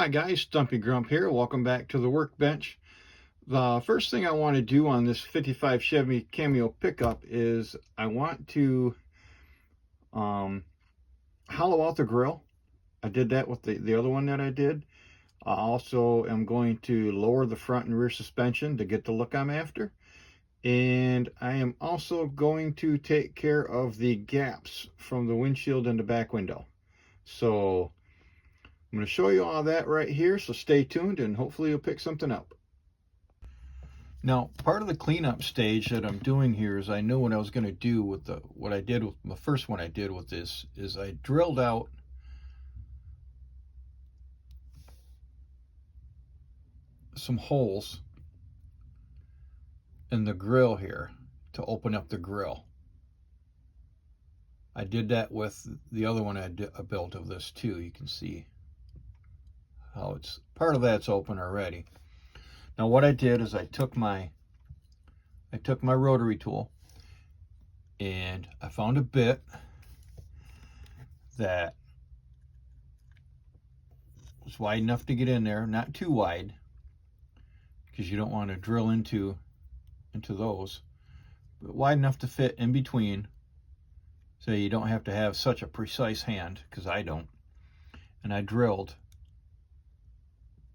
Hi guys, Stumpy Grump here. Welcome back to the workbench. The first thing I want to do on this 55 Chevy Cameo pickup is I want to hollow out the grill. I did that with the other one that I did. I also am going to lower the front and rear suspension to get the look I'm after. And I am also going to take care of the gaps from the windshield and the back window. So I'm going to show you all that right here, so stay tuned and hopefully you'll pick something up. Now, part of the cleanup stage that I'm doing here is I know what I was going to do with what I did with the first one I did with this is I drilled out some holes in the grill here to open up the grill. I did that with the other one I built of this too. You can see how it's part of that's open already. Now what I did is I took my rotary tool and I found a bit that was wide enough to get in there, not too wide because you don't want to drill into those, but wide enough to fit in between so you don't have to have such a precise hand, because I don't. And I drilled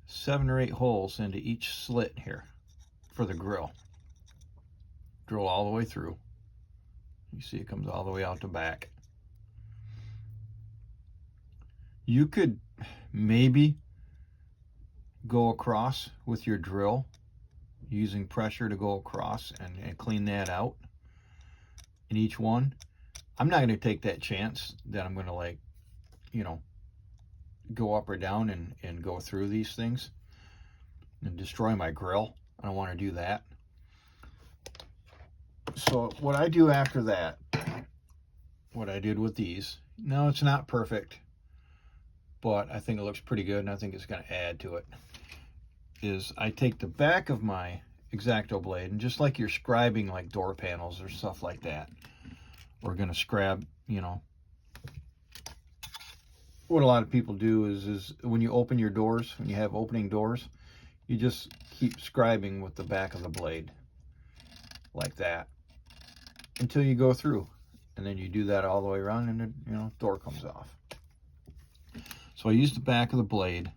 7 or 8 holes into each slit here for the grill. Drill all the way through. You see it comes all the way out the back. You could maybe go across with your drill using pressure to go across and clean that out in each one. I'm not going to take that chance that I'm going to, like, you know, go up or down and go through these things and destroy my grill. I don't want to do that. So what I do after that, what I did with these, no, it's not perfect, but I think it looks pretty good and I think it's going to add to it, is I take the back of my X-Acto blade, and just like you're scribing like door panels or stuff like that, we're going to scrab, you know, what a lot of people do is when you open your doors, when you have opening doors, you just keep scribing with the back of the blade like that until you go through, and then you do that all the way around and the, you know, door comes off. So I use the back of the blade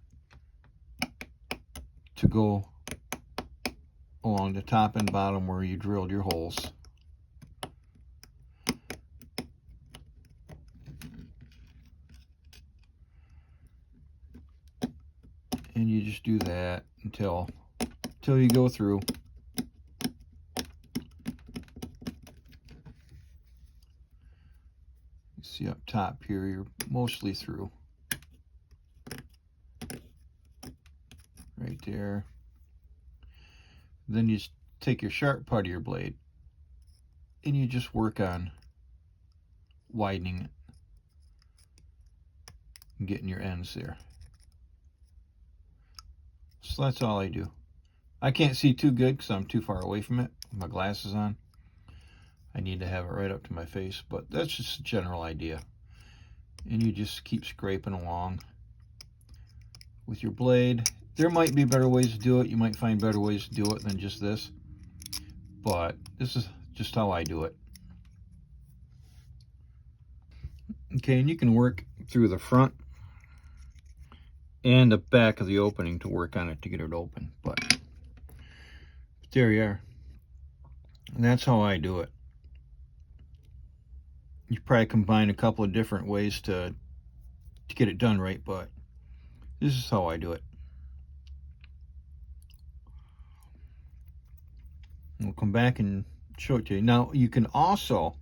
to go along the top and bottom where you drilled your holes. And you just do that until you go through. You see up top here, you're mostly through. Right there. Then you just take your sharp part of your blade and you just work on widening it and getting your ends there. So that's all I do. I can't see too good because I'm too far away from it with my glasses on. I need to have it right up to my face, but that's just a general idea. And you just keep scraping along with your blade. There might be better ways to do it. You might find better ways to do it than just this, but this is just how I do it. Okay, and you can work through the front and the back of the opening to work on it to get it open, but there you are. And that's how I do it. You probably combine a couple of different ways to get it done right, but this is how I do it. We'll come back and show it to you. Now, you can also,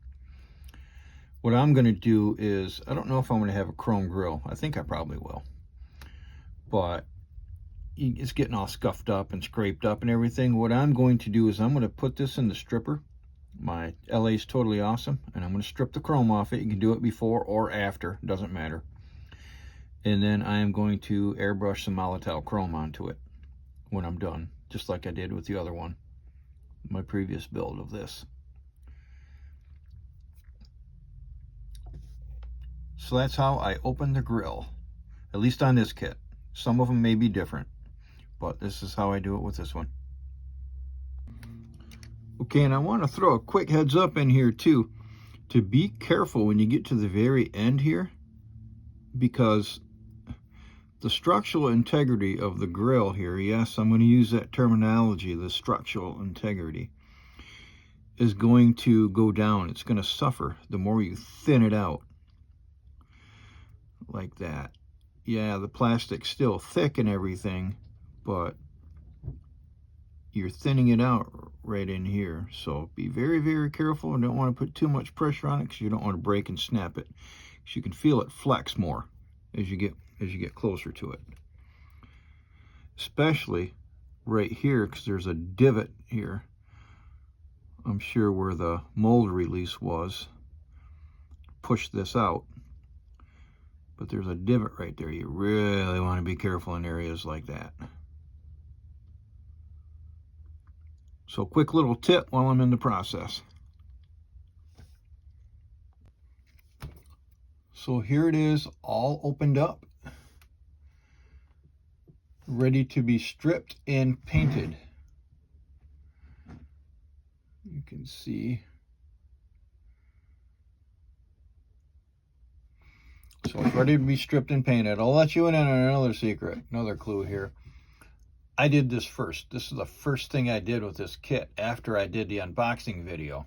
what I'm going to do is, I don't know if I'm going to have a chrome grill. I think I probably will. But it's getting all scuffed up and scraped up and everything. What I'm going to do is I'm going to put this in the stripper. My LA's Totally Awesome. And I'm going to strip the chrome off it. You can do it before or after. Doesn't matter. And then I am going to airbrush some Molotow chrome onto it when I'm done. Just like I did with the other one. My previous build of this. So that's how I open the grill, at least on this kit. Some of them may be different, but this is how I do it with this one. Okay, and I want to throw a quick heads up in here too, to be careful when you get to the very end here, because the structural integrity of the grill here, yes, I'm going to use that terminology, the structural integrity, is going to go down. It's going to suffer the more you thin it out like that. Yeah, the plastic's still thick and everything, but you're thinning it out right in here. So be very, very careful, and don't want to put too much pressure on it, because you don't want to break and snap it. Because you can feel it flex more as you get closer to it. Especially right here, because there's a divot here. I'm sure where the mold release was. Push this out. But there's a divot right there. You really want to be careful in areas like that. So quick little tip while I'm in the process. So here it is, all opened up, ready to be stripped and painted. You can see. So it's ready to be stripped and painted. I'll let you in on another secret, another clue here. I did this first. This is the first thing I did with this kit after I did the unboxing video.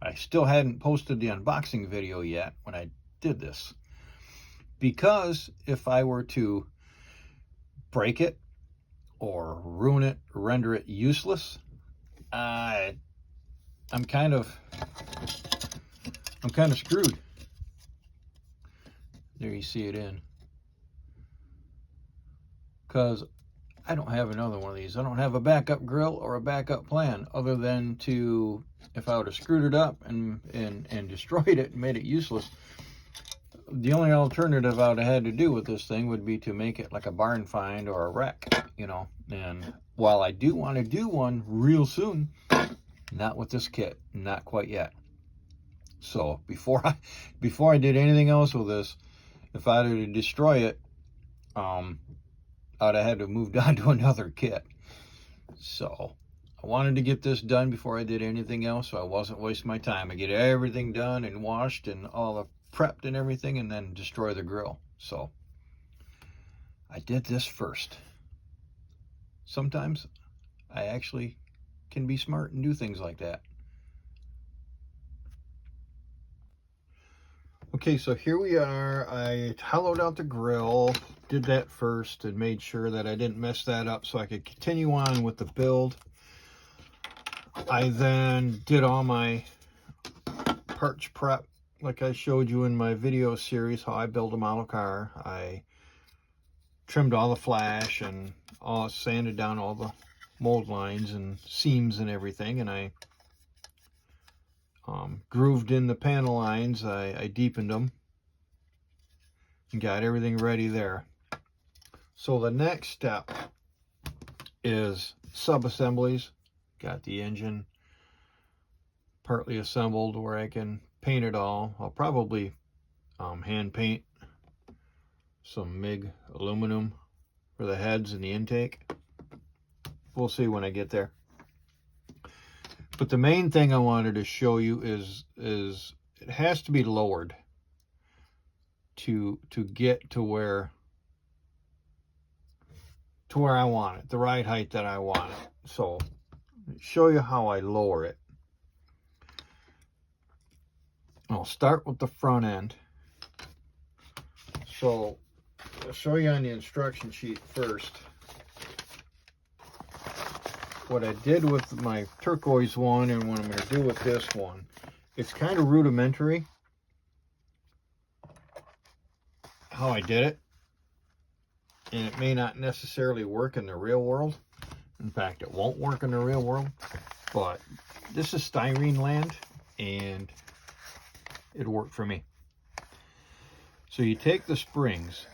I still hadn't posted the unboxing video yet when I did this, because if I were to break it or ruin it, render it useless, I'm kind of screwed. There you see it in, because I don't have another one of these. I don't have a backup grill or a backup plan, other than to, if I would have screwed it up and destroyed it and made it useless, the only alternative I would have had to do with this thing would be to make it like a barn find or a wreck, you know. And while I do want to do one real soon, not with this kit, not quite yet. So before I did anything else with this, if I had to destroy it, I'd have had to move on to another kit. So I wanted to get this done before I did anything else, so I wasn't wasting my time. I get everything done and washed and all the prepped and everything, and then destroy the grill. So I did this first. Sometimes I actually can be smart and do things like that. Okay, so here we are. I hollowed out the grill, did that first, and made sure that I didn't mess that up so I could continue on with the build. I then did all my parts prep, like I showed you in my video series, how I build a model car. I trimmed all the flash and all sanded down all the mold lines and seams and everything, and I grooved in the panel lines. I deepened them and got everything ready there. So the next step is sub-assemblies. Got the engine partly assembled where I can paint it all. I'll probably hand paint some MIG aluminum for the heads and the intake. We'll see when I get there. But the main thing I wanted to show you is it has to be lowered to get to where I want it, the right height that I want it. So show you how I lower it. I'll start with the front end. So I'll show you on the instruction sheet first what I did with my turquoise one and what I'm going to do with this one. It's kind of rudimentary how I did it, and it may not necessarily work in the real world. In fact, it won't work in the real world, but this is styrene land and it worked for me. So you take the springs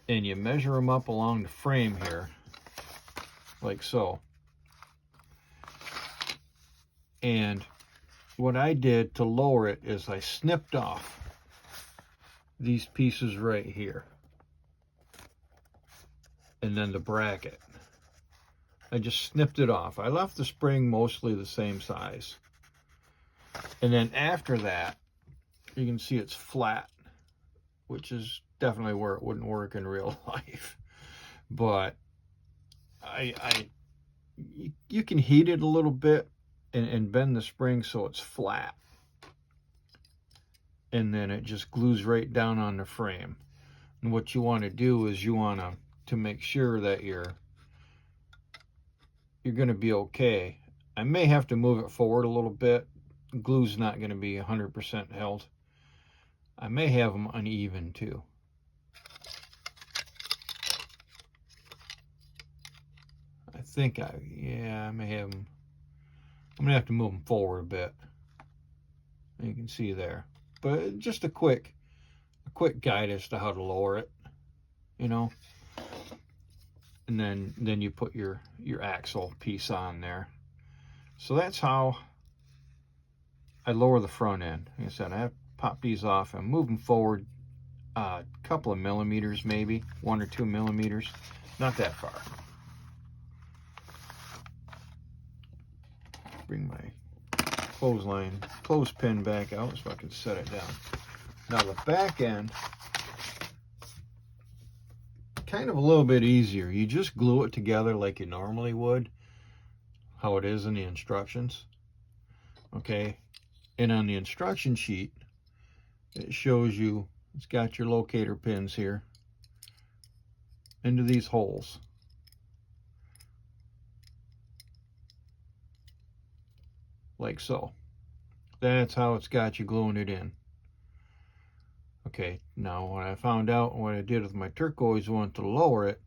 and you measure them up along the frame here, like so. And what I did to lower it is I snipped off these pieces right here. and then the bracket. I just snipped it off. I left the spring mostly the same size. And then after that, you can see it's flat, which is definitely where it wouldn't work in real life. But you can heat it a little bit and bend the spring so it's flat. And then it just glues right down on the frame. And what you want to do is you want to make sure that you're going to be okay. I may have to move it forward a little bit. Glue's not going to be 100% held. I may have them uneven too. I may have them. I'm going to have to move them forward a bit. You can see there. But just a quick guide as to how to lower it, you know. And then you put your axle piece on there. So that's how I lower the front end. Like I said, I have to pop these off and move them forward a couple of millimeters, maybe 1 or 2 millimeters, not that far. Bring my clothespin back out so I can set it down. Now the back end, kind of a little bit easier. You just glue it together like you normally would, how it is in the instructions. Okay, and on the instruction sheet, it shows you, it's got your locator pins here into these holes. Like so. That's how it's got you gluing it in. Okay, now when I found out what I did with my turquoise one to lower it,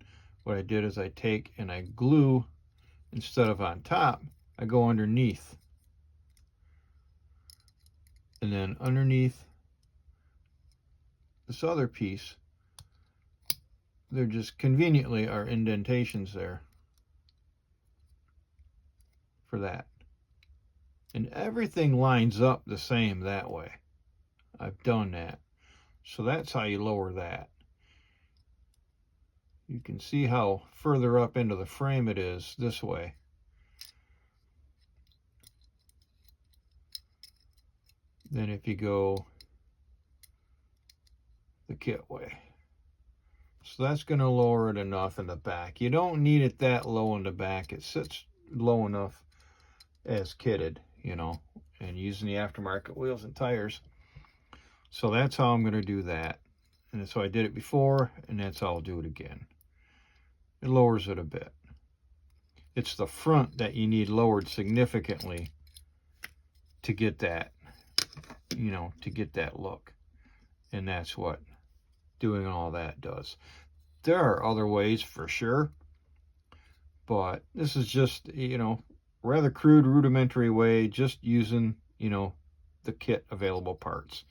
what I did is I take and I glue, instead of on top, I go underneath. And then underneath this other piece, there just conveniently are indentations there for that. And everything lines up the same that way. I've done that. So that's how you lower that. You can see how further up into the frame it is this way. Than if you go the kit way. So that's going to lower it enough in the back. You don't need it that low in the back. It sits low enough as kitted, you know, and using the aftermarket wheels and tires. So that's how I'm going to do that. And so I did it before, and that's how I'll do it again. It lowers it a bit. It's the front that you need lowered significantly to get that, you know, to get that look. And that's what doing all that does. There are other ways for sure, but this is just, you know, rather crude, rudimentary way, just using, you know, the kit available parts.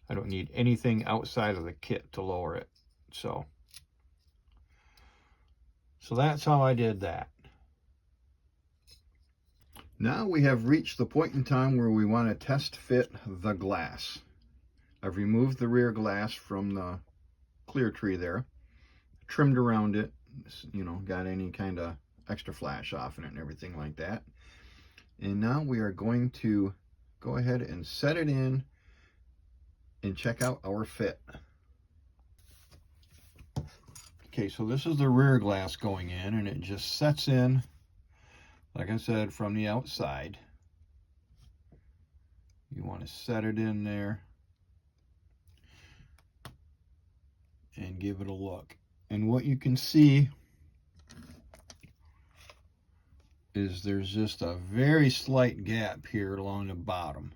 I don't need anything outside of the kit to lower it. So that's how I did that. Now we have reached the point in time where we want to test fit the glass. I've removed the rear glass from the clear tree there, trimmed around it, you know, got any kind of extra flash off in it and everything like that. And now we are going to go ahead and set it in and check out our fit. Okay, so this is the rear glass going in, and it just sets in, like I said, from the outside. You want to set it in there and give it a look. And what you can see is there's just a very slight gap here along the bottom.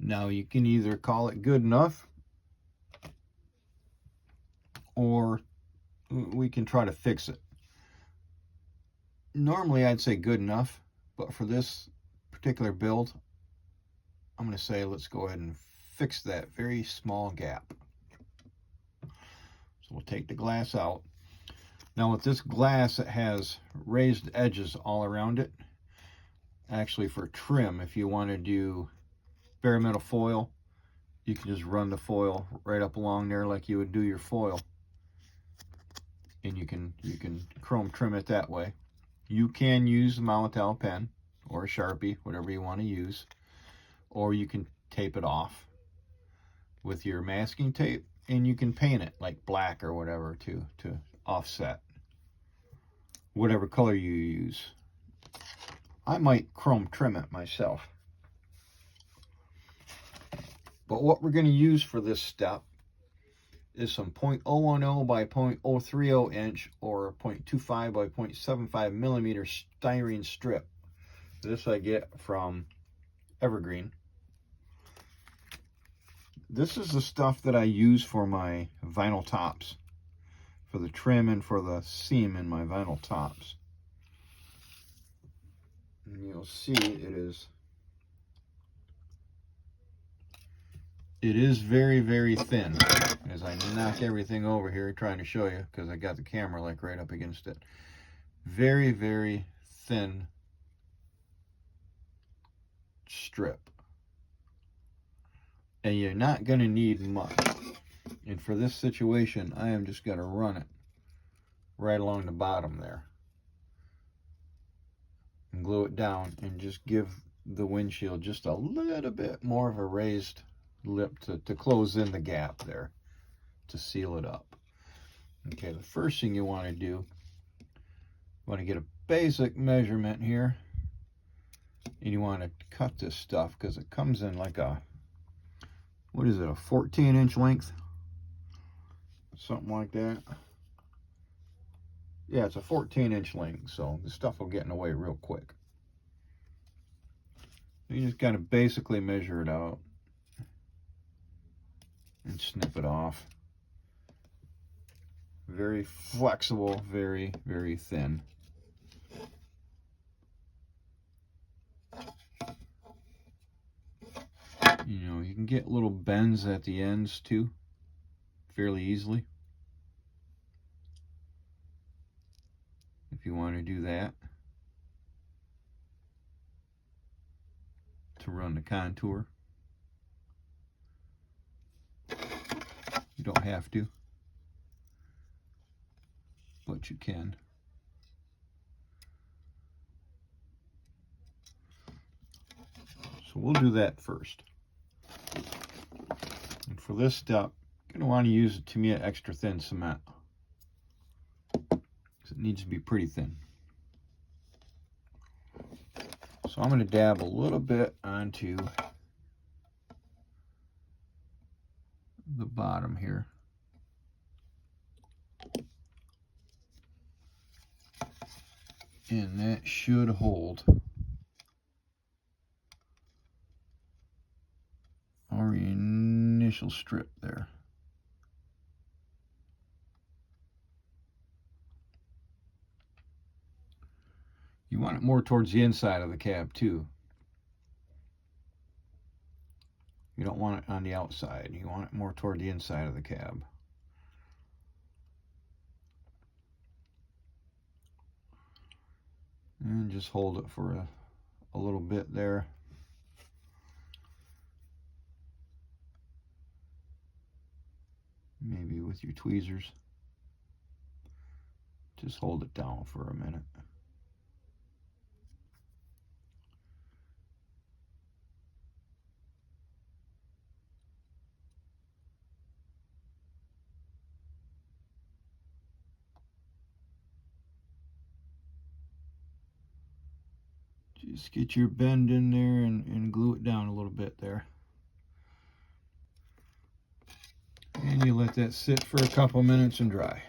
Now you can either call it good enough, or we can try to fix it. Normally I'd say good enough, but for this particular build, I'm going to say let's go ahead and fix that very small gap. So we'll take the glass out. Now with this glass, it has raised edges all around it. Actually, for trim, if you want to do bare metal foil, you can just run the foil right up along there like you would do your foil. and you can chrome trim it that way. You can use the Molotow pen or a Sharpie, whatever you want to use, or you can tape it off with your masking tape, and you can paint it like black or whatever to offset whatever color you use. I might chrome trim it myself. But what we're going to use for this step is some .010 by .030 inch or 0.25 by 0.75 millimeter styrene strip. This I get from Evergreen. This is the stuff that I use for my vinyl tops, for the trim and for the seam in my vinyl tops. And you'll see it is very, very thin, as I knock everything over here trying to show you, because I got the camera like right up against it. Very, very thin strip. And you're not going to need much. And for this situation, I am just going to run it right along the bottom there. And glue it down and just give the windshield just a little bit more of a raised lip to close in the gap there, to seal it up. Okay, the first thing you want to do, you want to get a basic measurement here, and you want to cut this stuff because it comes in like a, what is it, a 14-inch length? Something like that. Yeah, it's a 14-inch length, so the stuff will get in the way real quick. You just got to basically measure it out and snip it off. Very flexible, very, very thin. You know, you can get little bends at the ends too, fairly easily, if you want to do that to run the contour. You don't have to, but you can. So we'll do that first. And for this step, you're going to want to use, to me, an extra thin cement, because it needs to be pretty thin. So I'm going to dab a little bit onto the bottom here. And that should hold our initial strip there. You want it more towards the inside of the cab too. You don't want it on the outside. You want it more toward the inside of the cab. And just hold it for a little bit there. Maybe with your tweezers. Just hold it down for a minute. Just get your bend in there and glue it down a little bit there. And you let that sit for a couple minutes and dry.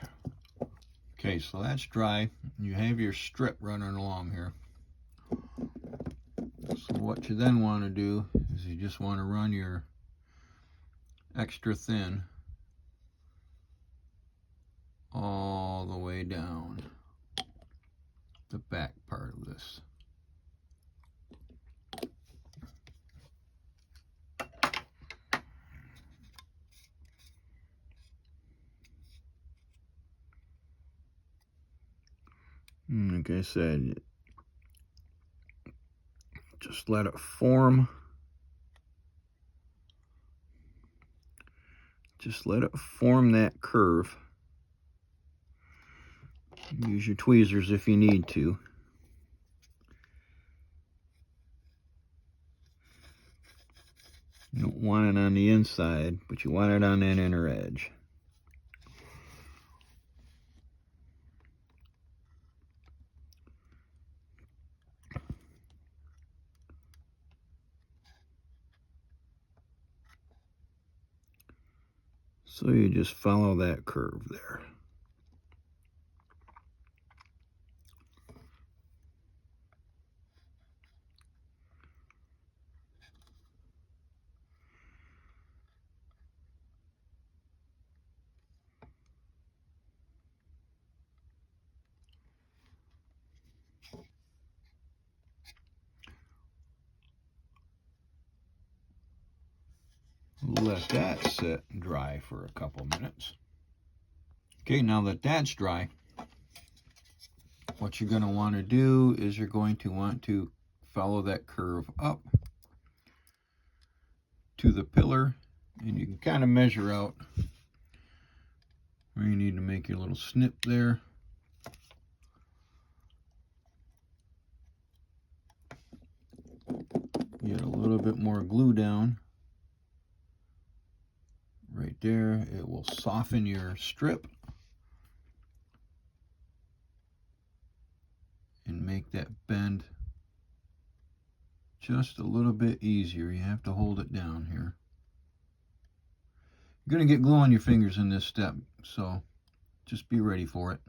Okay, so that's dry. You have your strip running along here. So what you then want to do is you just want to run your extra thin all the way down the back part of this. Like I said, just let it form. Just let it form that curve. Use your tweezers if you need to. You don't want it on the inside, but you want it on that inner edge. So you just follow that curve there. Let that sit and dry for a couple minutes. Okay, now that that's dry, what you're going to want to do is you're going to want to follow that curve up to the pillar, and you can kind of measure out where you need to make your little snip there. Get a little bit more glue down right there. It will soften your strip and make that bend just a little bit easier. You have to hold it down here. You're going to get glue on your fingers in this step, so just be ready for it.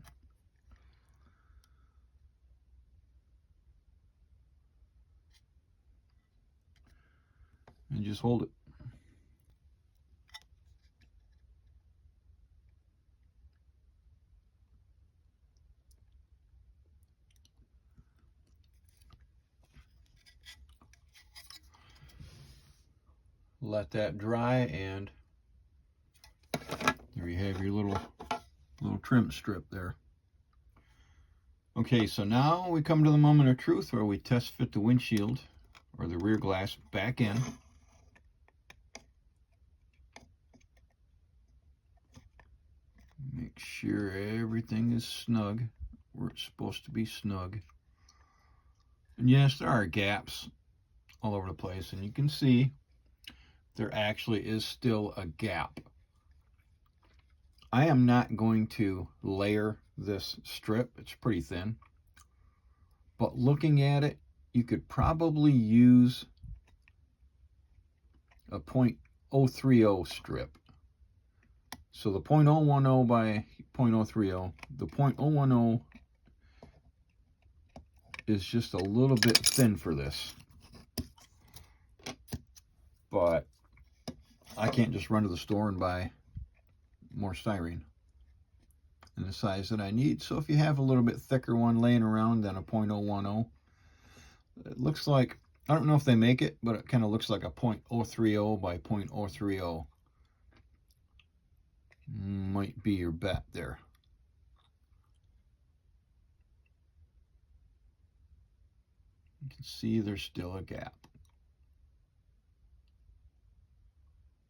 And just hold it. Let that dry, and there you have your little trim strip there. Okay, so now we come to the moment of truth where we test fit the windshield or the rear glass back in. Make sure everything is snug where it's supposed to be snug. And yes, there are gaps all over the place, and you can see there actually is still a gap. I am not going to layer this strip. It's pretty thin. But looking at it, you could probably use a .030 strip. So the .010 by .030, the .010 is just a little bit thin for this. But I can't just run to the store and buy more styrene in the size that I need. So if you have a little bit thicker one laying around than a .010, it looks like, I don't know if they make it, but it kind of looks like a .030 by .030 might be your bet there. You can see there's still a gap.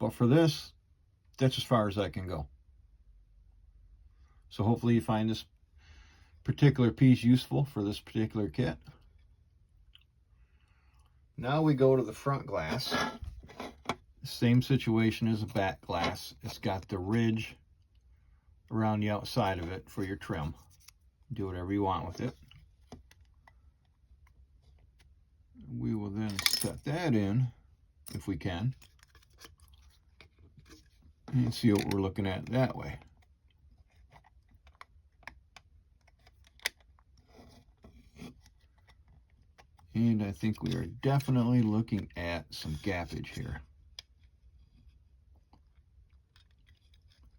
But for this, that's as far as I can go. So hopefully you find this particular piece useful for this particular kit. Now we go to the front glass. Same situation as a back glass. It's got the ridge around the outside of it for your trim. Do whatever you want with it. We will then set that in, if we can, and see what we're looking at that way. And I think we are definitely looking at some gappage here.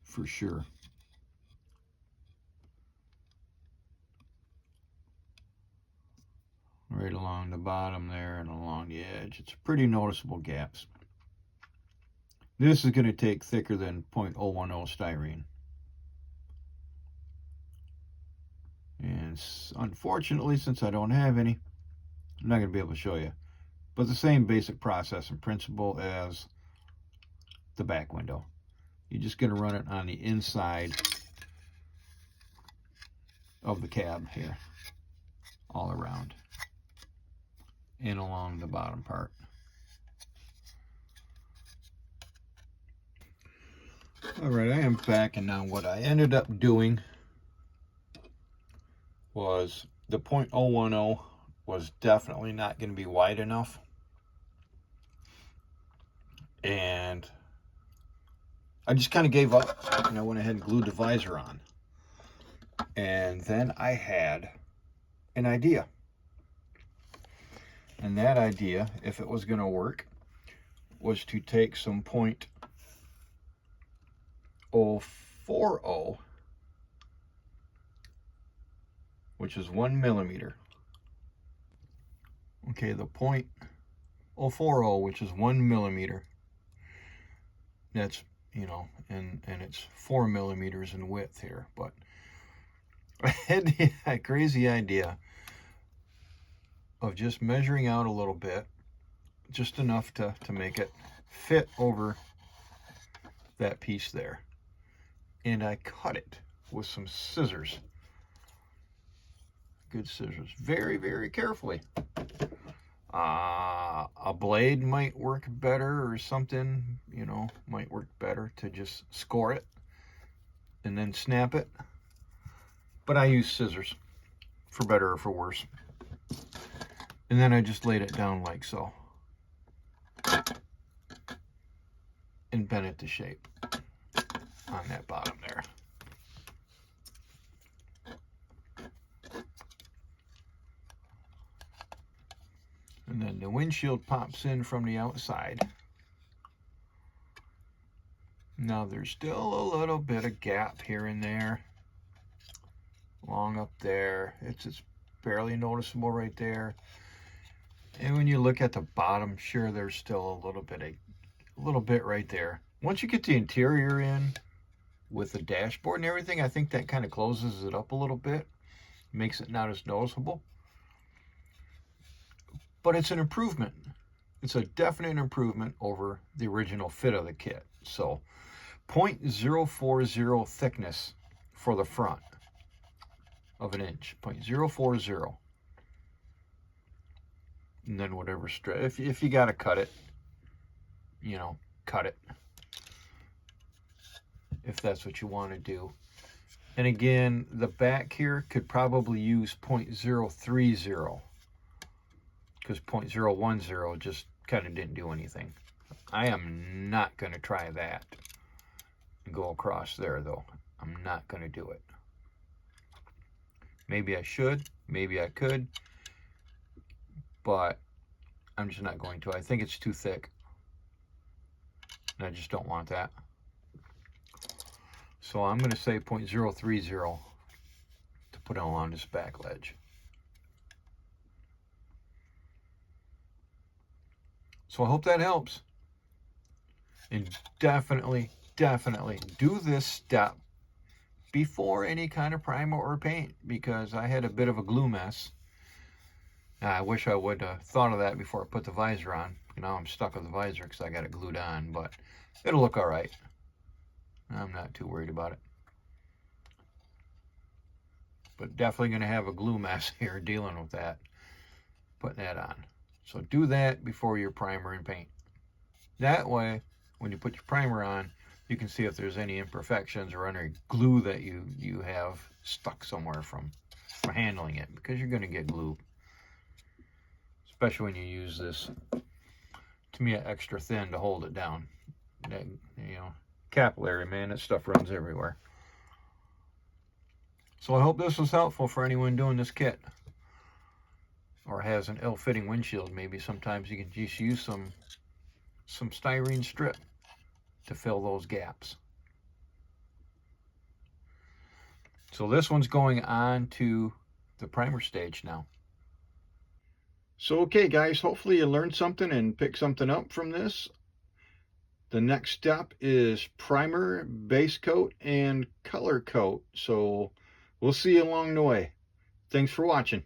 For sure. Right along the bottom there and along the edge. It's pretty noticeable gaps. This is going to take thicker than .010 styrene. And unfortunately, since I don't have any, I'm not going to be able to show you. But the same basic process and principle as the back window. You're just going to run it on the inside of the cab here, all around and along the bottom part. All right, I am back, and now what I ended up doing was the .010 was definitely not going to be wide enough, and I just kind of gave up, and I went ahead and glued the visor on. And then I had an idea, and that idea, if it was going to work, was to take some .040, which is 1 millimeter. Okay, the .040, which is 1 millimeter. That's, you know, and it's 4 millimeters in width here. But I had the crazy idea of just measuring out a little bit, just enough to make it fit over that piece there. And I cut it with some scissors. Good scissors, very, very carefully. A blade might work better, or something, you know, might work better to just score it and then snap it. But I use scissors, for better or for worse. And then I just laid it down like so, and bent it to shape on that bottom there. And then the windshield pops in from the outside. Now there's still a little bit of gap here and there, along up there. It's barely noticeable right there. And when you look at the bottom, sure, there's still a little bit right there. Once you get the interior in with the dashboard and everything, I think that kind of closes it up a little bit, makes it not as noticeable. But it's an improvement. It's a definite improvement over the original fit of the kit. So 0.040 thickness for the front of an inch, 0.040. And then whatever strip, if you got to cut it, you know, cut it, if that's what you want to do. And again, the back here could probably use 0.030, because 0.010 just kind of didn't do anything. I am not going to try that and go across there, though. I'm not going to do it. Maybe I should, maybe I could, but I'm just not going to. I think it's too thick, and I just don't want that. So I'm going to say 0.030 to put on this back ledge. So I hope that helps. And definitely do this step before any kind of primer or paint, because I had a bit of a glue mess. I wish I would have thought of that before I put the visor on. Now I'm stuck with the visor because I got it glued on, but it'll look all right. I'm not too worried about it. But definitely going to have a glue mess here dealing with that, putting that on. So do that before your primer and paint. That way, when you put your primer on, you can see if there's any imperfections or any glue that you have stuck somewhere from handling it, because you're going to get glue. Especially when you use this, to me, extra thin to hold it down. That, you know, capillary, man, that stuff runs everywhere. So I hope this was helpful for anyone doing this kit, or has an ill-fitting windshield. Maybe sometimes you can just use some styrene strip to fill those gaps. So this one's going on to the primer stage now. So okay guys, hopefully you learned something and picked something up from this. The next step is primer, base coat, and color coat. So we'll see you along the way. Thanks for watching.